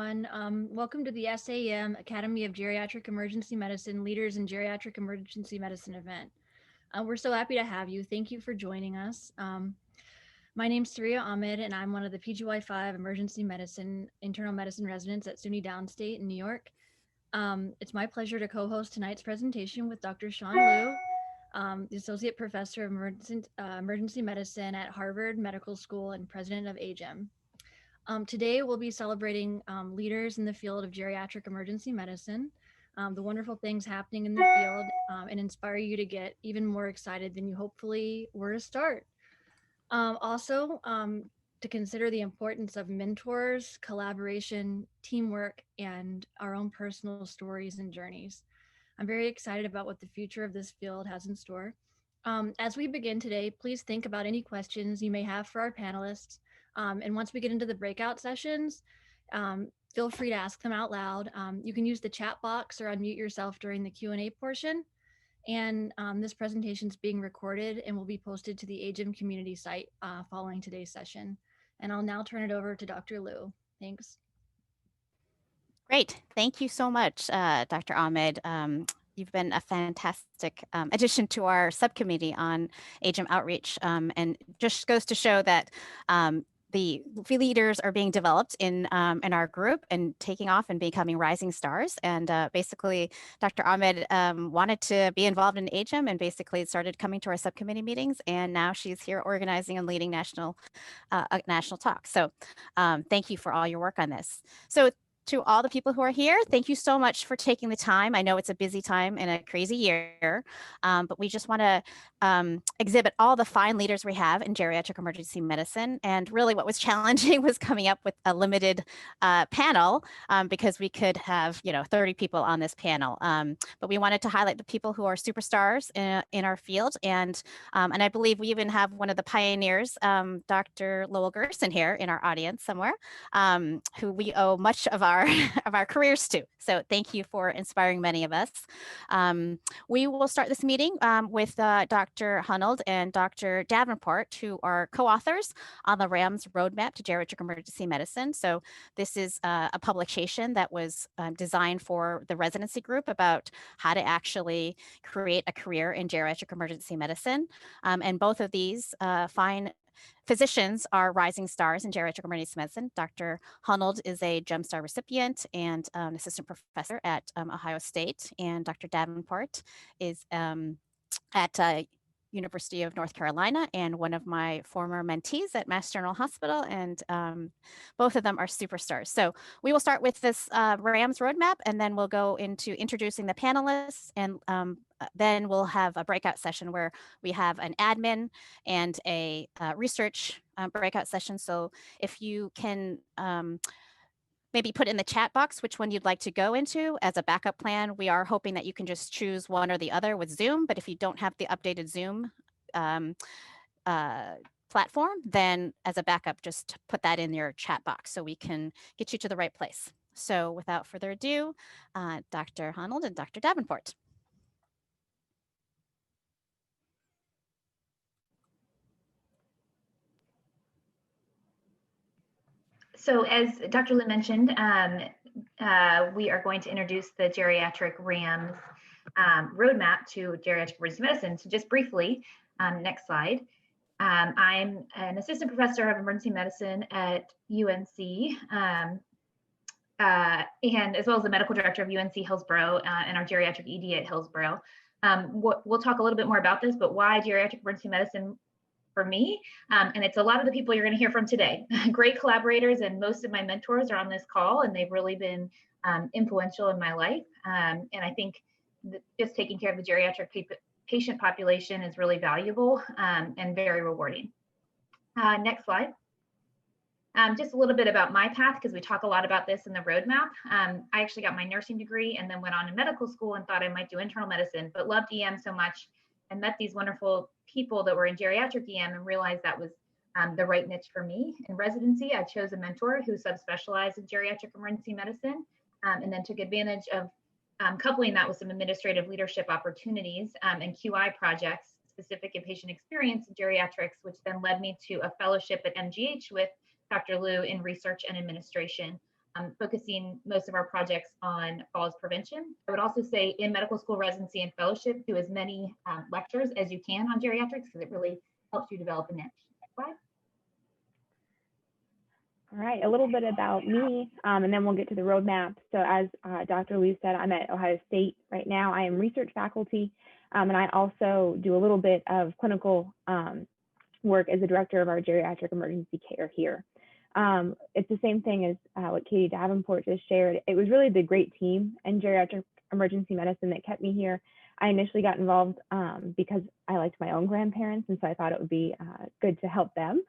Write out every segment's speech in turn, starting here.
everyone. Welcome to the SAEM Academy of Geriatric Emergency Medicine Leaders in Geriatric Emergency Medicine event. We're so happy to have you. Thank you for joining us. My name's Surya Ahmed, and I'm one of the PGY5 Emergency Medicine Internal Medicine residents at SUNY Downstate in New York. It's my pleasure to co-host tonight's presentation with Dr. Sean Liu, the Associate Professor of Emergency Medicine at Harvard Medical School and President of AGEM. Today, we'll be celebrating leaders in the field of geriatric emergency medicine, the wonderful things happening in the field, and inspire you to get even more excited than you hopefully were to start. Also, to consider the importance of mentors, collaboration, teamwork, and our own personal stories and journeys. I'm very excited about what the future of this field has in store. As we begin today, please think about any questions you may have for our panelists. And once we get into the breakout sessions, feel free to ask them out loud. You can use the chat box or unmute yourself during the Q&A portion. And this presentation is being recorded and will be posted to the AGEM community site following today's session. And I'll now turn it over to Dr. Liu. Thanks. Great. Thank you so much, Dr. Ahmed. You've been a fantastic addition to our subcommittee on AGEM Outreach, and just goes to show that the leaders are being developed in our group and taking off and becoming rising stars. And basically, Dr. Ahmed wanted to be involved in AGEM and basically started coming to our subcommittee meetings. And now she's here organizing and leading national talks. So thank you for all your work on this. So to all the people who are here, thank you so much for taking the time. I know it's a busy time and a crazy year, but we just want to exhibit all the fine leaders we have in geriatric emergency medicine. And really what was challenging was coming up with a limited panel because we could have 30 people on this panel. But we wanted to highlight the people who are superstars in our field. And I believe we even have one of the pioneers, Dr. Lowell Gerson here in our audience somewhere, who we owe much of our careers to. So thank you for inspiring many of us. We will start this meeting with Dr. Hunold and Dr. Davenport, who are co-authors on the RAMS Roadmap to Geriatric Emergency Medicine. So this is a publication that was designed for the residency group about how to actually create a career in geriatric emergency medicine. And both of these fine physicians are rising stars in geriatric emergency medicine. Dr. Hunold is a GEM Star recipient and an assistant professor at Ohio State, and Dr. Davenport is at University of North Carolina and one of my former mentees at Mass General Hospital, and both of them are superstars. So we will start with this RAMS roadmap, and then we'll go into introducing the panelists, and then we'll have a breakout session where we have an admin and a research breakout session. So if you can maybe put in the chat box which one you'd like to go into as a backup plan. We are hoping that you can just choose one or the other with Zoom, but if you don't have the updated Zoom platform, then as a backup, just put that in your chat box so we can get you to the right place. So without further ado, Dr. Hunold and Dr. Davenport. So as Dr. Liu mentioned, we are going to introduce the geriatric RAMS roadmap to geriatric emergency medicine. So just briefly, next slide. I'm an assistant professor of emergency medicine at UNC, and as well as the medical director of UNC Hillsborough and our geriatric ED at Hillsborough. We'll talk a little bit more about this, but why geriatric emergency medicine for me? And it's a lot of the people you're going to hear from today. Great collaborators, and most of my mentors are on this call, and they've really been influential in my life. And I think just taking care of the geriatric patient population is really valuable and very rewarding. Next slide. Just a little bit about my path, because we talk a lot about this in the roadmap. I actually got my nursing degree and then went on to medical school and thought I might do internal medicine, but loved EM so much and met these wonderful people that were in geriatric EM and realized that was the right niche for me. In residency, I chose a mentor who subspecialized in geriatric emergency medicine, and then took advantage of coupling that with some administrative leadership opportunities and QI projects specific in patient experience in geriatrics, which then led me to a fellowship at MGH with Dr. Liu in research and administration. focusing most of our projects on falls prevention. I would also say in medical school residency and fellowship, do as many lectures as you can on geriatrics because it really helps you develop a niche. Next slide. All right, a little bit about me, and then we'll get to the roadmap. So as Dr. Liu said, I'm at Ohio State right now. I am research faculty, and I also do a little bit of clinical work as the director of our geriatric emergency care here. It's the same thing as what Katie Davenport just shared. It was really the great team in geriatric emergency medicine that kept me here. I initially got involved because I liked my own grandparents, and so I thought it would be good to help them.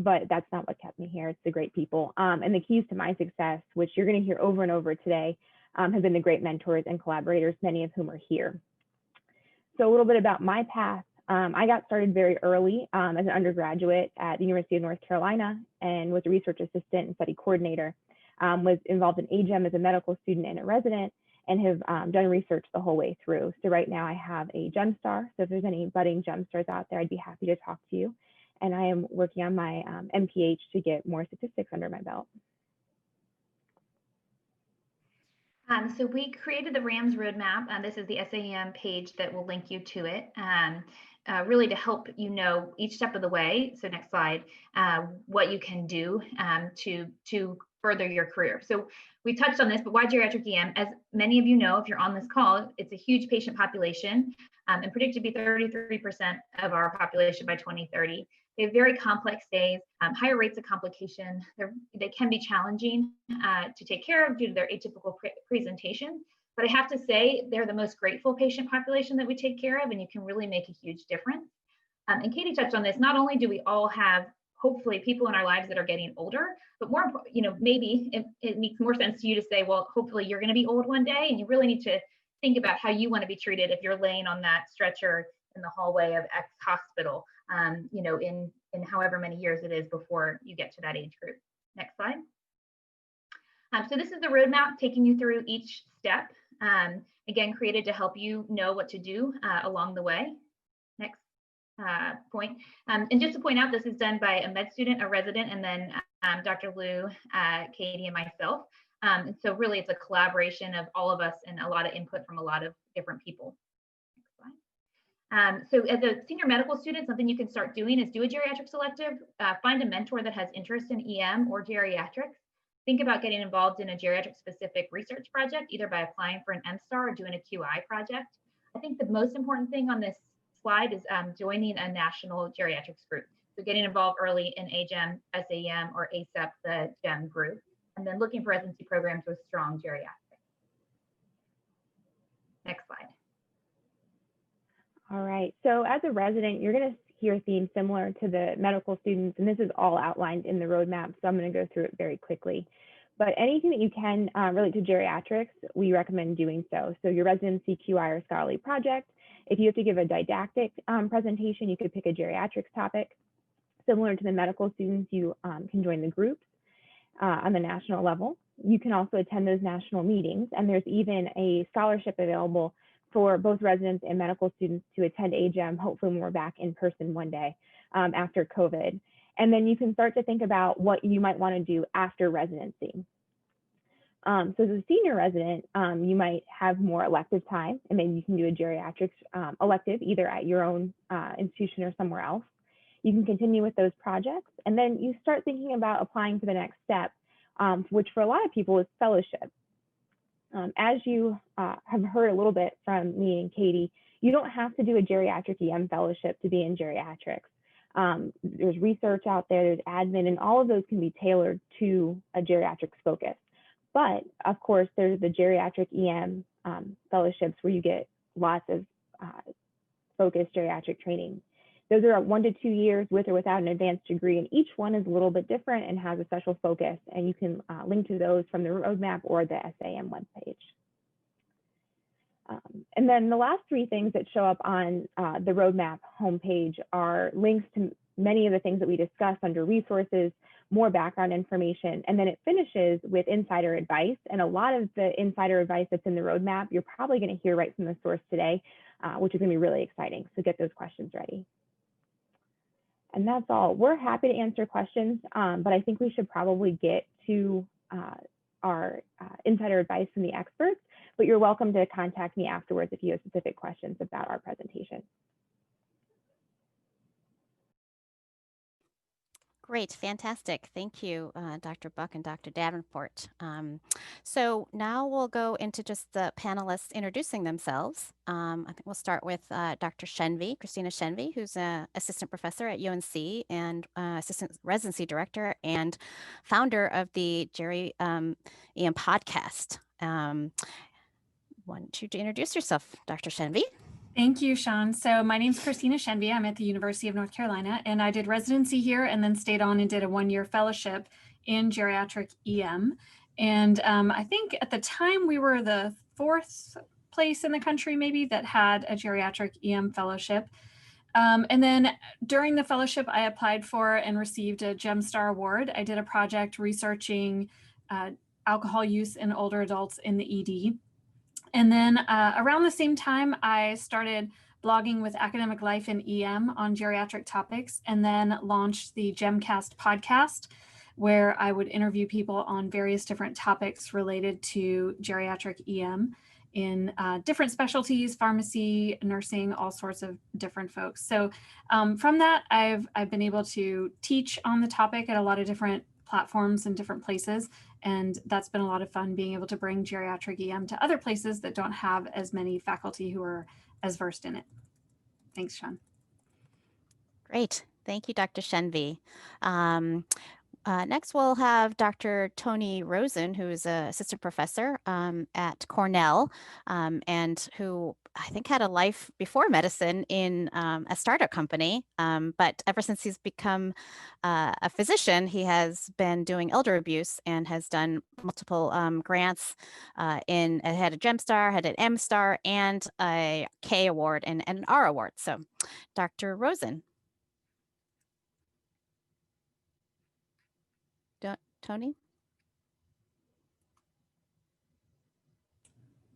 But that's not what kept me here. It's the great people. And the keys to my success, which you're going to hear over and over today, have been the great mentors and collaborators, many of whom are here. So a little bit about my path. I got started very early as an undergraduate at the University of North Carolina and was a research assistant and study coordinator. Was involved in AGEM as a medical student and a resident, and have done research the whole way through. So right now I have a GEM star. So if there's any budding GEM stars out there, I'd be happy to talk to you. And I am working on my MPH to get more statistics under my belt. So we created the RAMS roadmap. This is the SAEM page that will link you to it, really to help you know each step of the way. So next slide, what you can do to further your career. So we touched on this, but why geriatric EM? As many of you know, if you're on this call, it's a huge patient population and predicted to be 33% of our population by 2030. They have very complex days, higher rates of complication. They can be challenging to take care of due to their atypical presentation. But I have to say, they're the most grateful patient population that we take care of, and you can really make a huge difference. And Katie touched on this. Not only do we all have, hopefully, people in our lives that are getting older, but more, maybe it makes more sense to you to say, well, hopefully you're going to be old one day, and you really need to think about how you want to be treated if you're laying on that stretcher in the hallway of X hospital, in however many years it is before you get to that age group. Next slide. So this is the roadmap taking you through each step. Again, created to help you know what to do along the way. Next point. And just to point out, this is done by a med student, a resident, and then Dr. Liu, Katie, and myself. And so really it's a collaboration of all of us and a lot of input from a lot of different people. Next slide. So as a senior medical student, something you can start doing is do a geriatric selective, find a mentor that has interest in EM or geriatrics. Think about getting involved in a geriatric specific research project, either by applying for an MSTAR or doing a QI project. I think the most important thing on this slide is joining a national geriatrics group. So getting involved early in AGEM, SAEM, or ACEP, the GEM group, and then looking for residency programs with strong geriatrics. Next slide. All right, so as a resident, you're going to hear themes similar to the medical students, and this is all outlined in the roadmap, so I'm going to go through it very quickly. But anything that you can relate to geriatrics, we recommend doing so. So your residency, QI, or scholarly project. If you have to give a didactic presentation, you could pick a geriatrics topic. Similar to the medical students, you can join the groups on the national level. You can also attend those national meetings, and there's even a scholarship available for both residents and medical students to attend AGEM, hopefully when we're back in person one day after COVID. And then you can start to think about what you might want to do after residency. So as a senior resident, you might have more elective time, and maybe you can do a geriatrics elective either at your own institution or somewhere else. You can continue with those projects, and then you start thinking about applying for the next step, which for a lot of people is fellowship. As you have heard a little bit from me and Katie, you don't have to do a geriatric EM fellowship to be in geriatrics. There's research out there, there's admin, and all of those can be tailored to a geriatrics focus. But of course, there's the geriatric EM fellowships where you get lots of focused geriatric training. Those are 1 to 2 years with or without an advanced degree, and each one is a little bit different and has a special focus, and you can link to those from the roadmap or the SAEM webpage. And then the last 3 things that show up on the roadmap homepage are links to many of the things that we discussed under resources, more background information, and then it finishes with insider advice. And a lot of the insider advice that's in the roadmap, you're probably going to hear right from the source today, which is going to be really exciting. So get those questions ready. And that's all. We're happy to answer questions, but I think we should probably get to our insider advice from the experts, but you're welcome to contact me afterwards if you have specific questions about our presentation. Great, fantastic. Thank you, Dr. Buck and Dr. Davenport. So now we'll go into just the panelists introducing themselves. I think we'll start with Dr. Shenvy, Christina Shenvy, who's an assistant professor at UNC and assistant residency director and founder of the Geri EM podcast. Why don't you introduce yourself, Dr. Shenvy? Thank you, Sean. So my name is Christina Shenvy. I'm at the University of North Carolina, and I did residency here and then stayed on and did a one-year fellowship in geriatric EM. And I think at the time we were the 4th place in the country maybe that had a geriatric EM fellowship. And then during the fellowship, I applied for and received a GEMSTAR award. I did a project researching alcohol use in older adults in the ED. And then around the same time, I started blogging with Academic Life in EM on geriatric topics, and then launched the GEMcast podcast, where I would interview people on various different topics related to geriatric EM in different specialties, pharmacy, nursing, all sorts of different folks. So from that, I've been able to teach on the topic at a lot of different platforms and different places. And that's been a lot of fun being able to bring geriatric EM to other places that don't have as many faculty who are as versed in it. Thanks, Sean. Great. Thank you, Dr. Shenvy. Next, we'll have Dr. Tony Rosen, who is an assistant professor at Cornell and who I think had a life before medicine in a startup company. But ever since he's become a physician, he has been doing elder abuse and has done multiple grants had a GEMSTAR, had an M-STAR, and a K award and an R award. So Dr. Rosen. Tony?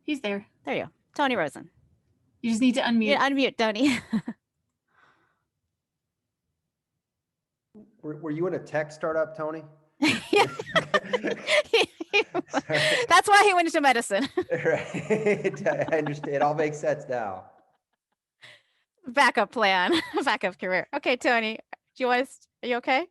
He's there. There you go. Tony Rosen. You just need to unmute. Yeah, unmute, Tony. Were you in a tech startup, Tony? Yeah. That's why he went into medicine. Right. I understand. It all makes sense now. Backup plan, backup career. Okay, Tony, are you okay?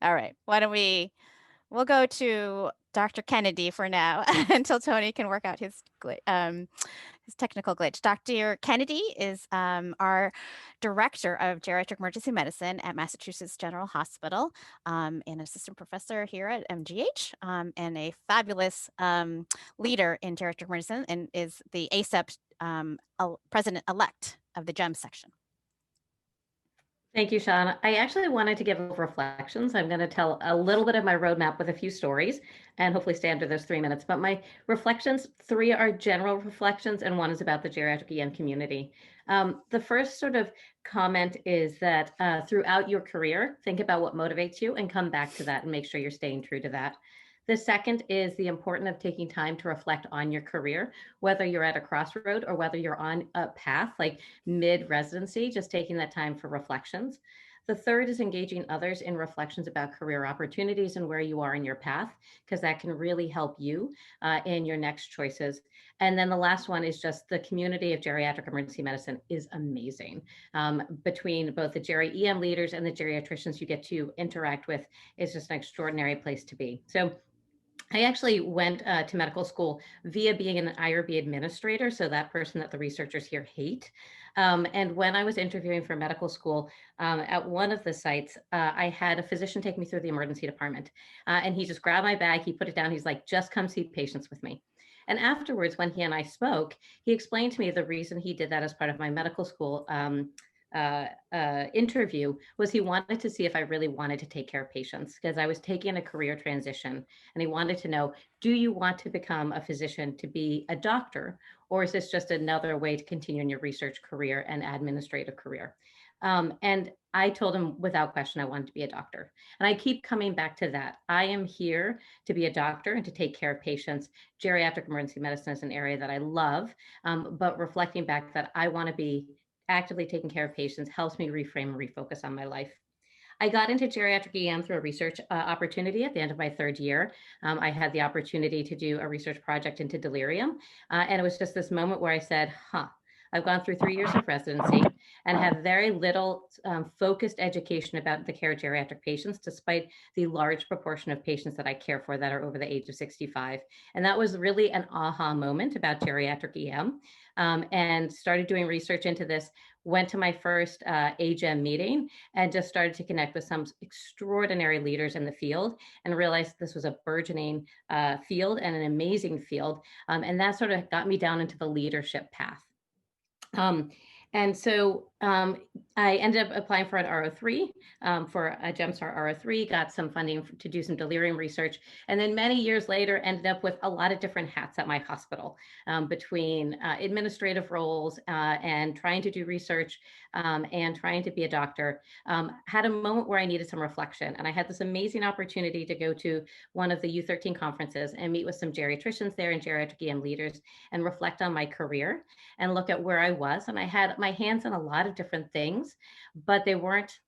All right, we'll go to Dr. Kennedy for now until Tony can work out his technical glitch. Dr. Kennedy is our director of geriatric emergency medicine at Massachusetts General Hospital, and assistant professor here at MGH, and a fabulous leader in geriatric medicine, and is the ACEP president-elect of the GEM section. Thank you, Sean. I actually wanted to give reflections. I'm going to tell a little bit of my roadmap with a few stories and hopefully stay under those 3 minutes. But my reflections, 3 are general reflections and 1 is about the geriatric EM community. The first sort of comment is that throughout your career, think about what motivates you and come back to that and make sure you're staying true to that. The second is the importance of taking time to reflect on your career, whether you're at a crossroad or whether you're on a path like mid-residency, just taking that time for reflections. The third is engaging others in reflections about career opportunities and where you are in your path, because that can really help you in your next choices. And then the last one is just the community of geriatric emergency medicine is amazing. Between both the Geri EM leaders and the geriatricians you get to interact with, is just an extraordinary place to be. So I actually went to medical school via being an IRB administrator, so that person that the researchers here hate. And when I was interviewing for medical school at one of the sites, I had a physician take me through the emergency department. And he just grabbed my bag, he put it down, he's like, just come see patients with me. And afterwards, when he and I spoke, he explained to me the reason he did that as part of my medical school interview was he wanted to see if I really wanted to take care of patients, because I was taking a career transition, and he wanted to know, do you want to become a physician to be a doctor, or is this just another way to continue in your research career and administrative career? And I told him without question, I wanted to be a doctor. And I keep coming back to that. I am here to be a doctor and to take care of patients. Geriatric emergency medicine is an area that I love, but reflecting back that I want to be actively taking care of patients helps me reframe and refocus on my life. I got into geriatric EM through a research opportunity at the end of my third year. I had the opportunity to do a research project into delirium. And it was just this moment where I said, I've gone through 3 years of residency and have very little focused education about the care of geriatric patients, despite the large proportion of patients that I care for that are over the age of 65. And that was really an aha moment about geriatric EM, and started doing research into this, went to my first AGEM meeting and just started to connect with some extraordinary leaders in the field and realized this was a burgeoning field and an amazing field. And that sort of got me down into the leadership path. And so I ended up applying for an RO3, for a GEMSTAR RO3, got some funding to do some delirium research, and then many years later ended up with a lot of different hats at my hospital, between administrative roles and trying to do research and trying to be a doctor. Had a moment where I needed some reflection, and I had this amazing opportunity to go to one of the U13 conferences and meet with some geriatricians there and geriatric EM leaders and reflect on my career and look at where I was. And I had my hands in a lot of different things, but they weren't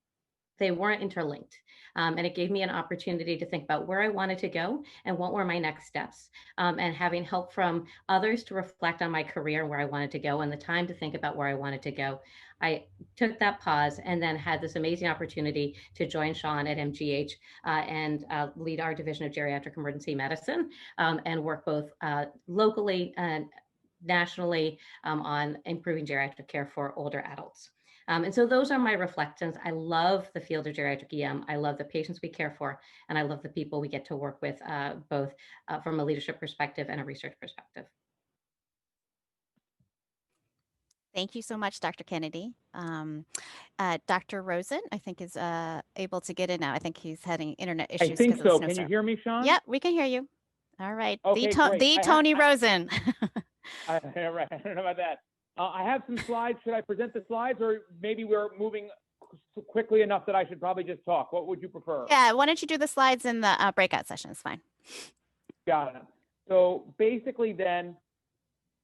interlinked. And it gave me an opportunity to think about where I wanted to go and what were my next steps. And having help from others to reflect on my career and where I wanted to go and the time to think about where I wanted to go, I took that pause and then had this amazing opportunity to join Sean at MGH and lead our division of geriatric emergency medicine, and work both locally and nationally on improving geriatric care for older adults. And so those are my reflections. I love the field of geriatric EM. I love the patients we care for, and I love the people we get to work with, both from a leadership perspective and a research perspective. Thank you so much, Dr. Kennedy. Dr. Rosen, I think, is able to get in now. I think he's having internet issues. I think so. Can you snowstorm. hear me, Sean? Yep, we can hear you. All right. Okay, the Tony Rosen. Right. I don't know about that. I have some slides. Should I present the slides, or maybe we're moving quickly enough that I should probably just talk? What would you prefer? Yeah, why don't you do the slides in the breakout session? It's fine. Got it. So basically then,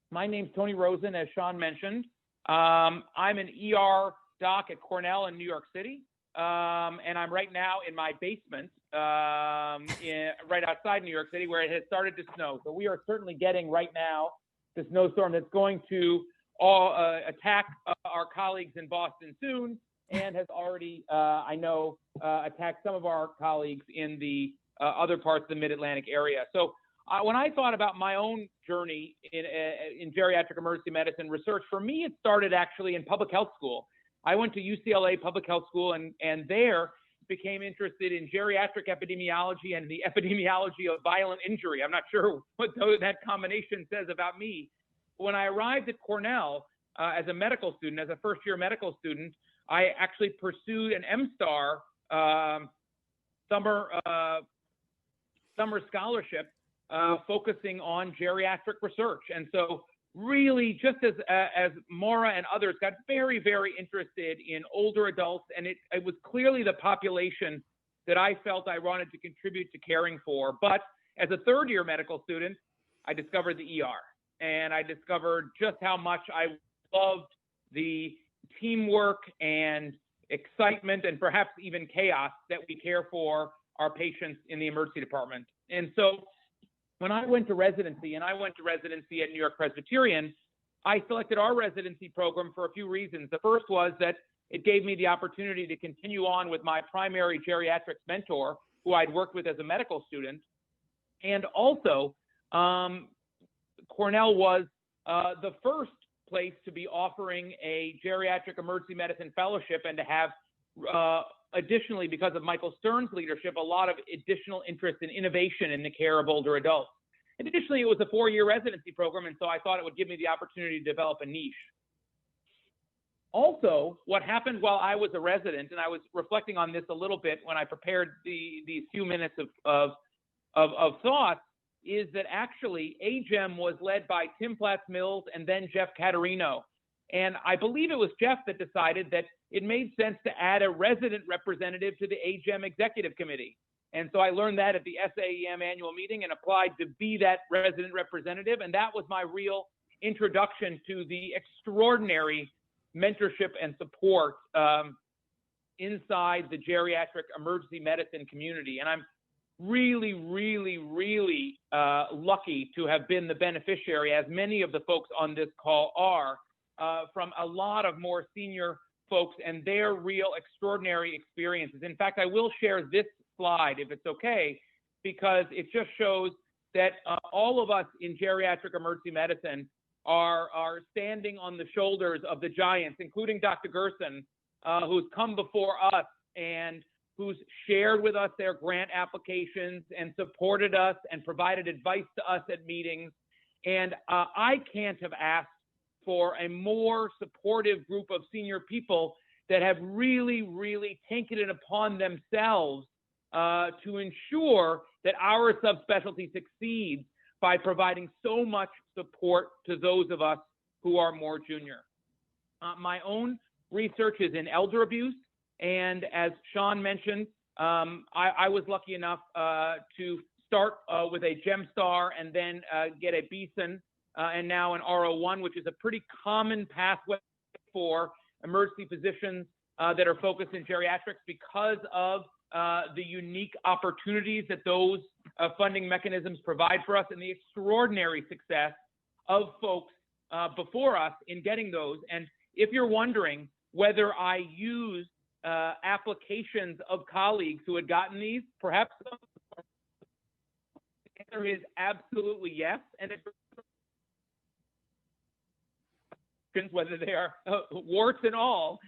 my name's Tony Rosen, as Sean mentioned. I'm an ER doc at Cornell in New York City. And I'm right now in my basement, right outside New York City, where it has started to snow. So we are certainly getting right now the snowstorm that's going to attack our colleagues in Boston soon, and has already, I know, attacked some of our colleagues in the other parts of the Mid-Atlantic area. So when I thought about my own journey in geriatric emergency medicine research, for me, it started actually in public health school. I went to UCLA Public Health School and there became interested in geriatric epidemiology and the epidemiology of violent injury. I'm not sure what that combination says about me. When I arrived at Cornell as a medical student, as a first-year medical student, I actually pursued an MSTAR summer scholarship focusing on geriatric research. And so really, just as Maura and others got very, very interested in older adults, and it was clearly the population that I felt I wanted to contribute to caring for. But as a third-year medical student, I discovered the ER, and I discovered just how much I loved the teamwork and excitement and perhaps even chaos that we care for our patients in the emergency department. And so when I went to residency, and I went to residency at New York Presbyterian, I selected our residency program for a few reasons. The first was that it gave me the opportunity to continue on with my primary geriatrics mentor, who I'd worked with as a medical student. And also, Cornell was the first place to be offering a geriatric emergency medicine fellowship and to have, additionally, because of Michael Stern's leadership, a lot of additional interest in innovation in the care of older adults. And additionally, it was a 4-year residency program, and so I thought it would give me the opportunity to develop a niche. Also, what happened while I was a resident, and I was reflecting on this a little bit when I prepared these few minutes of thought, is that actually AGEM was led by Tim Platts-Mills and then Jeff Caterino. And I believe it was Jeff that decided that it made sense to add a resident representative to the AGEM Executive Committee. And so I learned that at the SAEM annual meeting and applied to be that resident representative. And that was my real introduction to the extraordinary mentorship and support inside the geriatric emergency medicine community. And I'm really, really, really lucky to have been the beneficiary, as many of the folks on this call are, from a lot of more senior folks and their real extraordinary experiences. In fact, I will share this slide, if it's okay, because it just shows that all of us in geriatric emergency medicine are standing on the shoulders of the giants, including Dr. Gerson, who's come before us and who's shared with us their grant applications and supported us and provided advice to us at meetings. And I can't have asked for a more supportive group of senior people that have really, really taken it upon themselves to ensure that our subspecialty succeeds by providing so much support to those of us who are more junior. My own research is in elder abuse, and as Sean mentioned, I was lucky enough to start with a GEMSTAR and then get a Beeson and now an RO1, which is a pretty common pathway for emergency physicians that are focused in geriatrics because of the unique opportunities that those funding mechanisms provide for us and the extraordinary success of folks before us in getting those. And if you're wondering whether I use applications of colleagues who had gotten these, perhaps the answer is absolutely yes. And whether they are warts and all,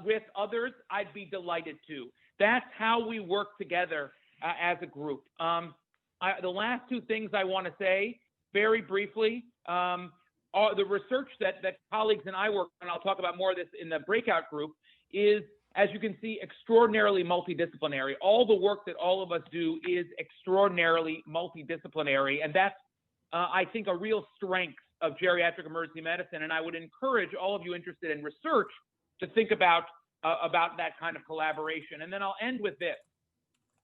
with others, I'd be delighted to. That's how we work together as a group. The last two things I want to say very briefly are the research that colleagues and I work on. I'll talk about more of this in the breakout group, is, as you can see, extraordinarily multidisciplinary. All the work that all of us do is extraordinarily multidisciplinary, and that's, I think, a real strength of geriatric emergency medicine. And I would encourage all of you interested in research to think about that kind of collaboration. And then I'll end with this,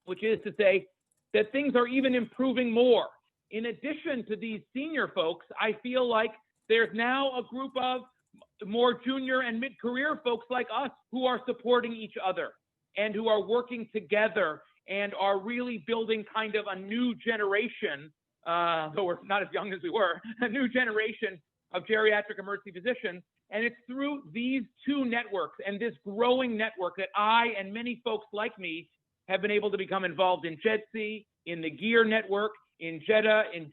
which is to say that things are even improving more. In addition to these senior folks, I feel like there's now a group of more junior and mid-career folks like us who are supporting each other and who are working together and are really building kind of a new generation, though we're not as young as we were, a new generation of geriatric emergency physicians. And it's through these two networks and this growing network that I and many folks like me have been able to become involved in GEDC, in the GEAR network, in JEDA, in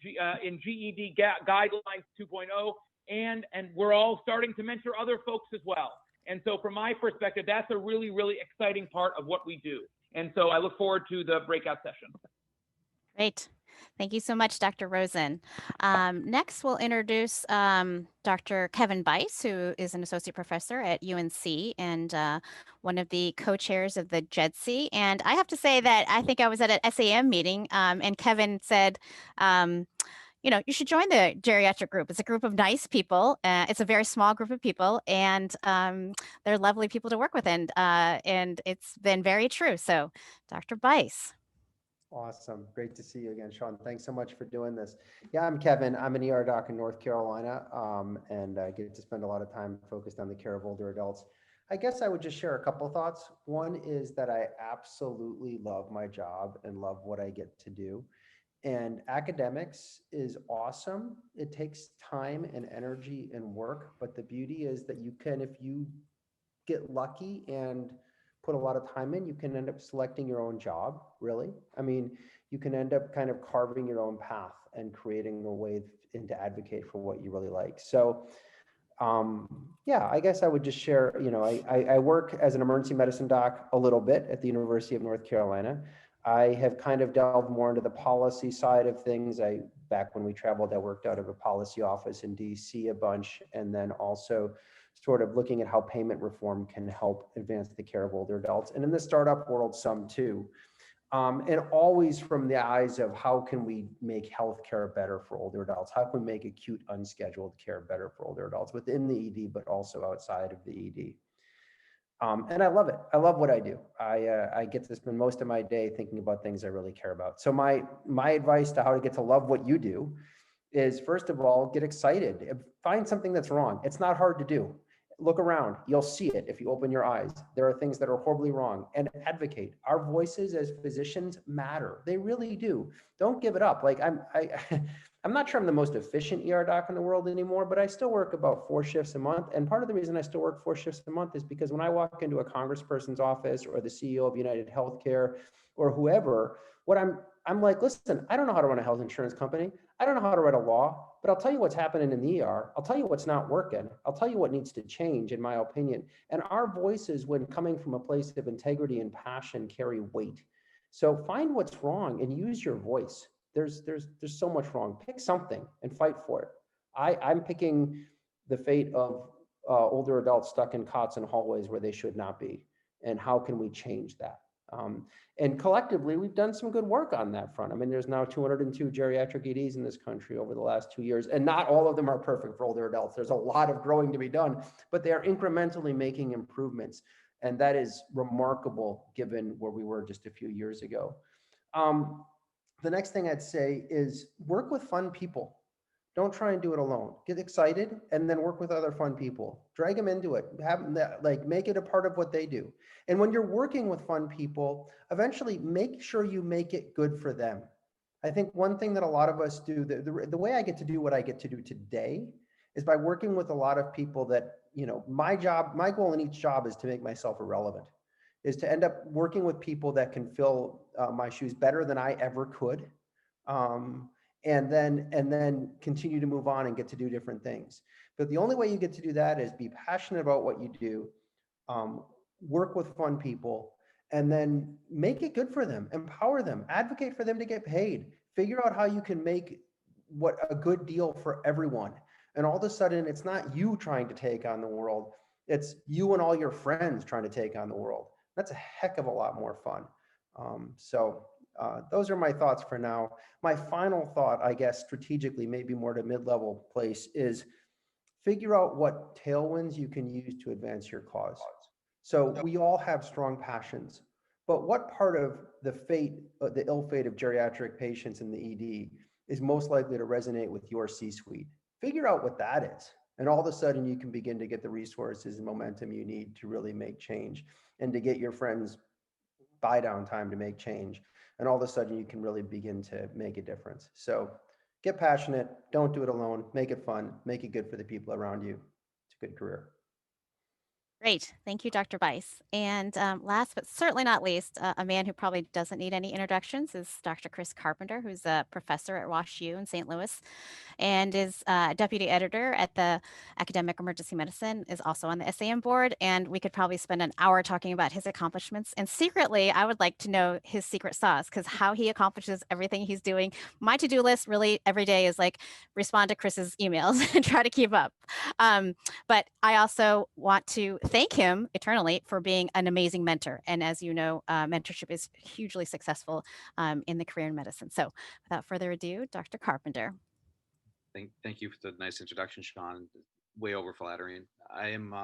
GED Guidelines 2.0, and we're all starting to mentor other folks as well. And so from my perspective, that's a really, really exciting part of what we do. And so I look forward to the breakout session. Great. Thank you so much, Dr. Rosen. Next, we'll introduce Dr. Kevin Bice, who is an associate professor at UNC and one of the co-chairs of the GEDC. And I have to say that I think I was at an SAM meeting and Kevin said, you know, you should join the geriatric group. It's a group of nice people. It's a very small group of people, and they're lovely people to work with. And it's been very true. So, Dr. Bice. Awesome. Great to see you again, Sean. Thanks so much for doing this. Yeah, I'm Kevin. I'm an ER doc in North Carolina, and I get to spend a lot of time focused on the care of older adults. I guess I would just share a couple thoughts. One is that I absolutely love my job and love what I get to do. And academics is awesome. It takes time and energy and work, but the beauty is that you can, if you get lucky and put a lot of time in, you can end up selecting your own job, really. I mean, you can end up kind of carving your own path and creating a way to advocate for what you really like. So yeah, I guess I would just share, you know, I work as an emergency medicine doc a little bit at the University of North Carolina. I have kind of delved more into the policy side of things. Back when we traveled, I worked out of a policy office in DC a bunch, and then also sort of looking at how payment reform can help advance the care of older adults. And in the startup world, some too. And always from the eyes of how can we make healthcare better for older adults? How can we make acute unscheduled care better for older adults within the ED, but also outside of the ED? And I love it. I love what I do. I get to spend most of my day thinking about things I really care about. So my advice to how to get to love what you do is, first of all, get excited. Find something that's wrong. It's not hard to do. Look around, you'll see it if you open your eyes. There are things that are horribly wrong, and advocate. Our voices as physicians matter. They really do. Don't give it up. Like I'm not sure I'm the most efficient ER doc in the world anymore, but I still work about 4 shifts a month. And part of the reason I still work 4 shifts a month is because when I walk into a congressperson's office or the CEO of United Healthcare or whoever, what I'm like, listen, I don't know how to run a health insurance company. I don't know how to write a law, but I'll tell you what's happening in the ER. I'll tell you what's not working. I'll tell you what needs to change, in my opinion. And our voices, when coming from a place of integrity and passion, carry weight. So find what's wrong and use your voice. There's so much wrong. Pick something and fight for it. I'm picking the fate of older adults stuck in cots and hallways where they should not be. And how can we change that? And collectively, we've done some good work on that front. I mean, there's now 202 geriatric EDs in this country over the last 2 years, and not all of them are perfect for older adults. There's a lot of growing to be done, but they are incrementally making improvements. And that is remarkable given where we were just a few years ago. The next thing I'd say is work with fun people. Don't try and do it alone. Get excited and then work with other fun people. Drag them into it. Have them, like, make it a part of what they do. And when you're working with fun people, eventually make sure you make it good for them. I think one thing that a lot of us do, the way I get to do what I get to do today is by working with a lot of people that, you know, my goal in each job is to make myself irrelevant, is to end up working with people that can fill my shoes better than I ever could. And then continue to move on and get to do different things. But the only way you get to do that is be passionate about what you do, work with fun people, and then make it good for them, empower them, advocate for them to get paid, figure out how you can make what a good deal for everyone. And all of a sudden, it's not you trying to take on the world, it's you and all your friends trying to take on the world. That's a heck of a lot more fun. Those are my thoughts for now. My final thought, I guess, strategically, maybe more to mid-level place, is figure out what tailwinds you can use to advance your cause. So we all have strong passions, but what part of the ill fate of geriatric patients in the ED is most likely to resonate with your C-suite? Figure out what that is. And all of a sudden you can begin to get the resources and momentum you need to really make change and to get your friends buy down time to make change. And all of a sudden you can really begin to make a difference. So get passionate, don't do it alone, make it fun, make it good for the people around you. It's a good career. Great. Thank you, Dr. Bice. And last but certainly not least, a man who probably doesn't need any introductions is Dr. Chris Carpenter, who's a professor at WashU in St. Louis and is deputy editor at the Academic Emergency Medicine, is also on the SAEM board. And we could probably spend an hour talking about his accomplishments. And secretly, I would like to know his secret sauce, because how he accomplishes everything he's doing. My to-do list really every day is like respond to Chris's emails and try to keep up. But I also want to thank him eternally for being an amazing mentor. And as you know, mentorship is hugely successful in the career in medicine. So without further ado, Dr. Carpenter. Thank you for the nice introduction, Sean. Way over flattering. I am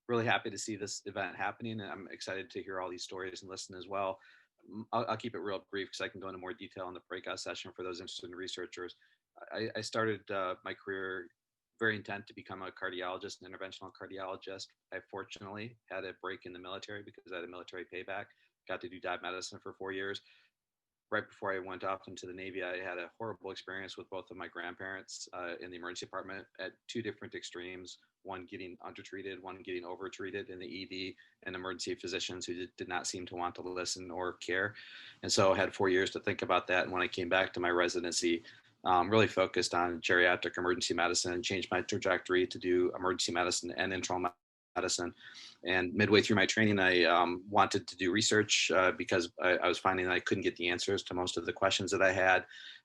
really happy to see this event happening, and I'm excited to hear all these stories and listen as well. I'll keep it real brief because I can go into more detail in the breakout session for those interested in researchers. I started my career very intent to become a cardiologist, an interventional cardiologist. I fortunately had a break in the military because I had a military payback, got to do dive medicine for 4 years. Right before I went off into the Navy, I had a horrible experience with both of my grandparents in the emergency department at 2 different extremes, one getting undertreated, one getting overtreated in the ED, and emergency physicians who did not seem to want to listen or care. And so I had 4 years to think about that. And when I came back to my residency, really focused on geriatric emergency medicine and changed my trajectory to do emergency medicine and internal medicine. And midway through my training, I wanted to do research because I was finding that I couldn't get the answers to most of the questions that I had.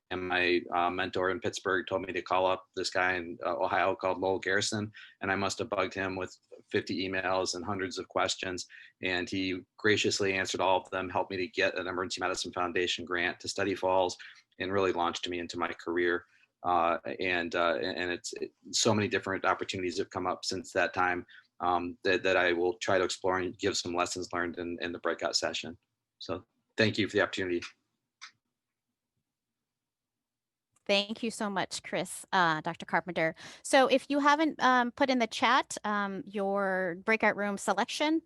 And my mentor in Pittsburgh told me to call up this guy in Ohio called Gerson. And I must have bugged him with 50 emails and hundreds of questions. And he graciously answered all of them, helped me to get an Emergency Medicine Foundation grant to study falls, and really launched me into my career. And so many different opportunities have come up since that time that I will try to explore and give some lessons learned in the breakout session. So thank you for the opportunity. Thank you so much, Chris, Dr. Carpenter. So if you haven't put in the chat your breakout room selection,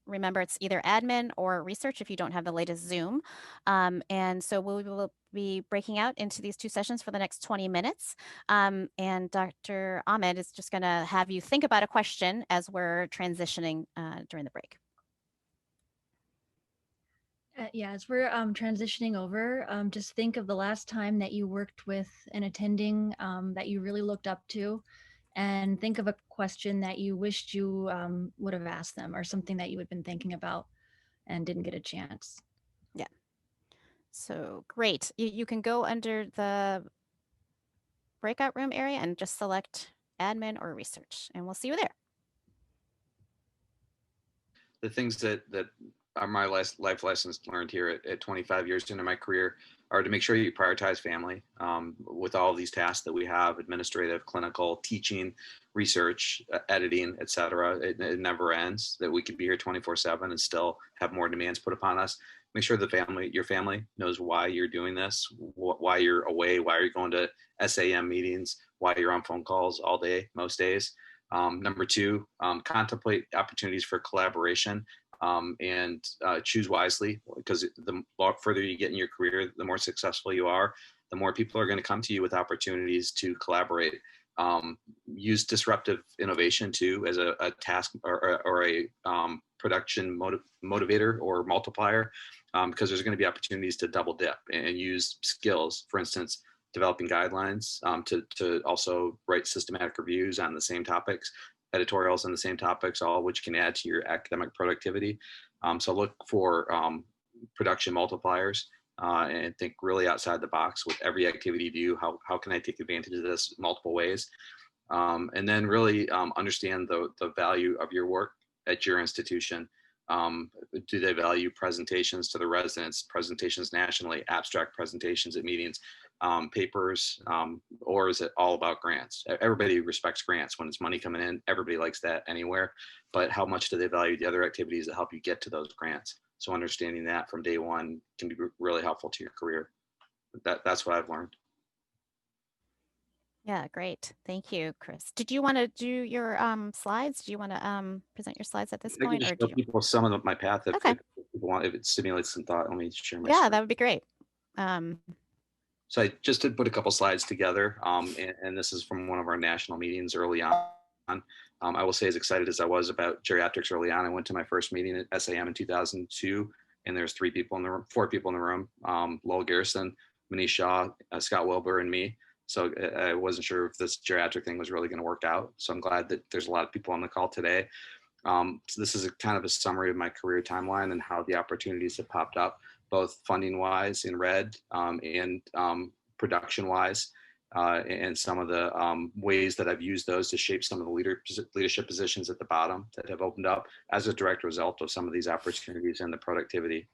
remember it's either admin or research if you don't have the latest Zoom. And so we will be breaking out into these two sessions for the next 20 minutes. And Dr. Ahmed is just going to have you think about a question as we're transitioning during the break. Yeah, as we're transitioning over, just think of the last time that you worked with an attending that you really looked up to, and think of a question that you wished you would have asked them, or something that you had been thinking about and didn't get a chance. Yeah. So great. You can go under the breakout room area and just select admin or research, and we'll see you there. The things that are my life lessons learned here at 25 years into my career are to make sure you prioritize family with all of these tasks that we have: administrative, clinical, teaching, research, editing, etc. It never ends. That we could be here 24/7 and still have more demands put upon us. Make sure your family knows why you're doing this, why you're away, why you're going to SAM meetings, why you're on phone calls all day, most days. Number two, contemplate opportunities for collaboration and choose wisely, because the further you get in your career, the more successful you are, the more people are going to come to you with opportunities to collaborate. Use disruptive innovation too as a task or a production motivator or multiplier, because there's going to be opportunities to double dip and use skills. For instance, developing guidelines to also write systematic reviews on the same topics, editorials on the same topics, all of which can add to your academic productivity. So look for production multipliers and think really outside the box with every activity you do. How can I take advantage of this multiple ways? And then really understand the value of your work at your institution. Do they value presentations to the residents, presentations nationally, abstract presentations at meetings, papers, or is it all about grants? Everybody respects grants. When it's money coming in, everybody likes that anywhere, but how much do they value the other activities that help you get to those grants? So understanding that from day one can be really helpful to your career. That's what I've learned. Yeah, great. Thank you, Chris. Did you want to do your slides? Do you want to present your slides at this I can point? just Or show do you... people some of my path if, Okay. if people want, if it stimulates some thought. Let me share my Yeah, screen. that would be great. So I just did put a couple slides together, and this is from one of our national meetings early on. I will say, as excited as I was about geriatrics early on, I went to my first meeting at SAM in 2002, and there's four people in the room, Lowell Gerson, Manish Shah, Scott Wilbur, and me. So I wasn't sure if this geriatric thing was really going to work out. So I'm glad that there's a lot of people on the call today. So this is a kind of a summary of my career timeline and how the opportunities have popped up, both funding wise in red and production wise, and some of the ways that I've used those to shape some of the leadership positions at the bottom that have opened up as a direct result of some of these opportunities and the productivity.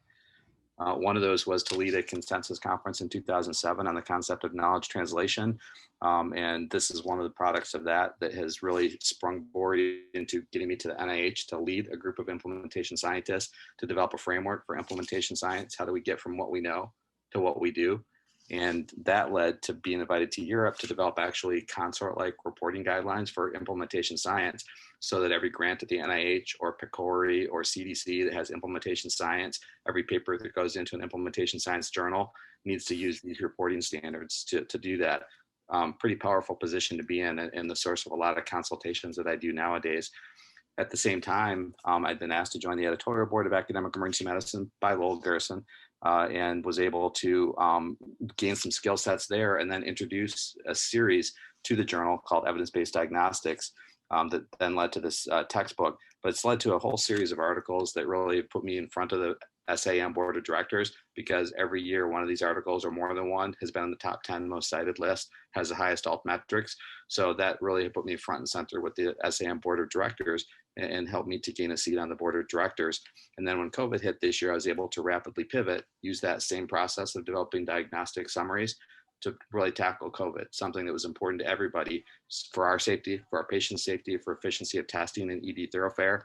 One of those was to lead a consensus conference in 2007 on the concept of knowledge translation. And this is one of the products of that has really sprung forward into getting me to the NIH to lead a group of implementation scientists to develop a framework for implementation science. How do we get from what we know to what we do? And that led to being invited to Europe to develop actually consort-like reporting guidelines for implementation science, so that every grant at the NIH or PCORI or CDC that has implementation science, every paper that goes into an implementation science journal needs to use these reporting standards to do that. Pretty powerful position to be in, and the source of a lot of consultations that I do nowadays. At the same time, I'd been asked to join the editorial board of Academic Emergency Medicine by Lowell Gerson, and was able to gain some skill sets there, and then introduce a series to the journal called Evidence-Based Diagnostics that then led to this textbook. But it's led to a whole series of articles that really put me in front of the SAM board of directors, because every year one of these articles, or more than one, has been in the top 10 most cited list, has the highest alt metrics. So that really put me front and center with the SAM board of directors and helped me to gain a seat on the board of directors. And then when COVID hit this year, I was able to rapidly pivot, use that same process of developing diagnostic summaries to really tackle COVID, something that was important to everybody, for our safety, for our patients' safety, for efficiency of testing and ED thoroughfare.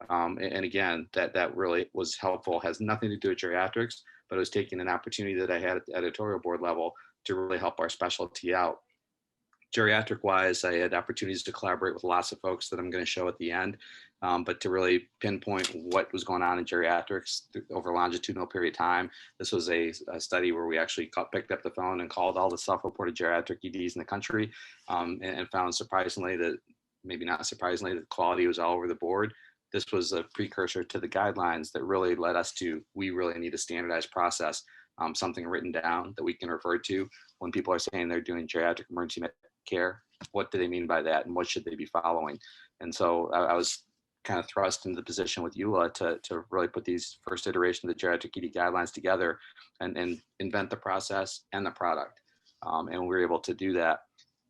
And again, that really was helpful. Has nothing to do with geriatrics, but it was taking an opportunity that I had at the editorial board level to really help our specialty out. Geriatric wise, I had opportunities to collaborate with lots of folks that I'm going to show at the end, but to really pinpoint what was going on in geriatrics over a longitudinal period of time. This was a study where we actually picked up the phone and called all the self-reported geriatric EDs in the country, and found surprisingly that, maybe not surprisingly, that quality was all over the board. This was a precursor to the guidelines that really led us to, we really need a standardized process, something written down that we can refer to when people are saying they're doing geriatric emergency care. What do they mean by that, and what should they be following? And so I was kind of thrust into the position with EULA to really put these first iteration of the geriatric ED guidelines together and invent the process and the product. And we were able to do that.